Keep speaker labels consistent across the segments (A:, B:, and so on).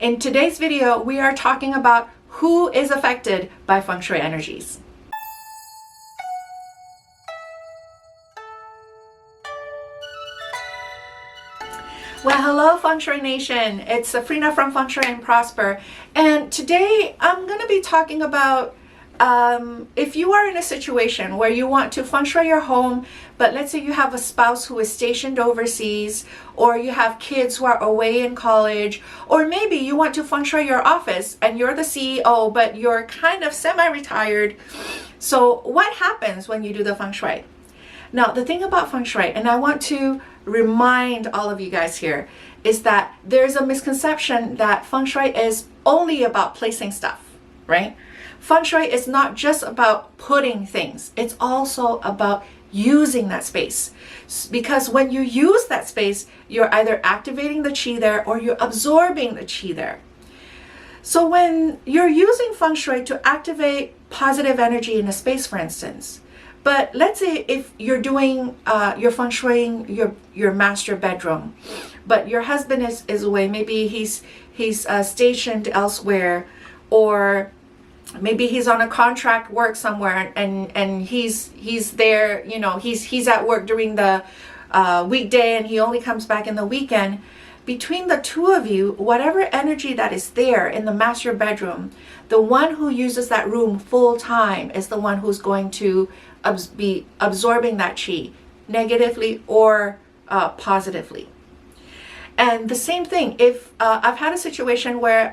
A: In today's video, we are talking about who is affected by Feng Shui energies. Well, hello Feng Shui Nation. It's Safrina from Feng Shui and Prosper. And today I'm going to be talking about if you are in a situation where you want to Feng Shui your home, but let's say you have a spouse who is stationed overseas, or you have kids who are away in college, or maybe you want to Feng Shui your office and you're the CEO, but you're kind of semi-retired. So what happens when you do the Feng Shui? Now, the thing about Feng Shui, and I want to remind all of you guys here, is that there's a misconception that Feng Shui is only about placing stuff, right? Feng Shui is not just about putting things, it's also about using that space. Because when you use that space, you're either activating the qi there or you're absorbing the qi there. So when you're using Feng Shui to activate positive energy in a space, for instance, but let's say if you're doing, you're Feng Shuiing your master bedroom, but your husband is away, maybe he's stationed elsewhere, or maybe he's on a contract work somewhere and he's there, you know, he's at work during the weekday and he only comes back in the weekend. Between the two of you, whatever energy that is there in the master bedroom, the one who uses that room full time is the one who's going to be absorbing that qi, negatively or positively. And the same thing, if I've had a situation where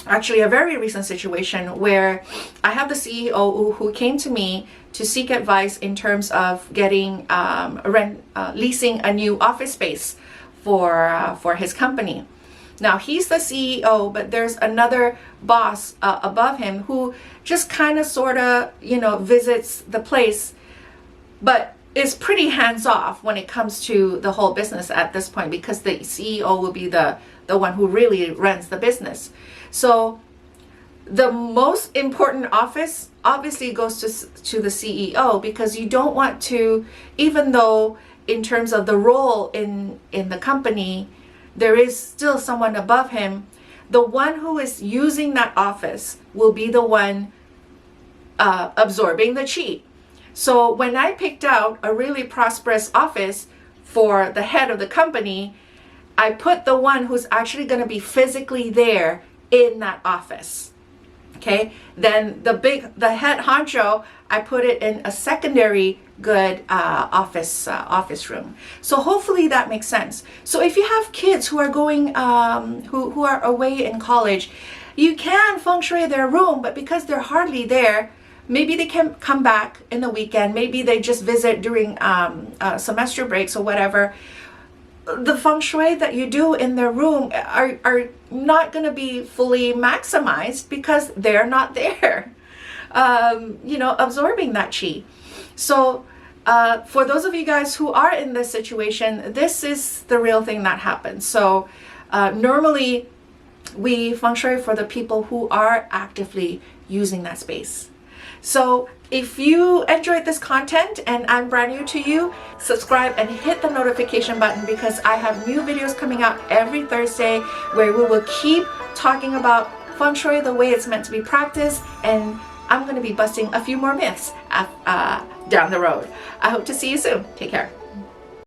A: actually a very recent situation where I have the CEO who came to me to seek advice in terms of getting leasing a new office space for his company. Now he's the CEO, but there's another boss above him who just kind of sort of, you know, visits the place, but is pretty hands-off when it comes to the whole business at this point, because the CEO will be the one who really runs the business. So the most important office obviously goes to the CEO, because you don't want to, even though in terms of the role in the company, there is still someone above him, the one who is using that office will be the one absorbing the qi. So when I picked out a really prosperous office for the head of the company, I put the one who's actually going to be physically there in that office. Okay, then the head honcho, I put it in a secondary good office room. So hopefully that makes sense. So if you have kids who are going who are away in college, you can Feng Shui their room, but because they're hardly there, maybe they can come back in the weekend, maybe they just visit during semester breaks or whatever. The Feng Shui that you do in their room are not going to be fully maximized because they're not there, you know, absorbing that qi. So for those of you guys who are in this situation, this is the real thing that happens. So normally we Feng Shui for the people who are actively using that space. So if you enjoyed this content and I'm brand new to you, subscribe and hit the notification button, because I have new videos coming out every Thursday where we will keep talking about Feng Shui the way it's meant to be practiced, and I'm going to be busting a few more myths down the road. I hope to see you soon. Take care.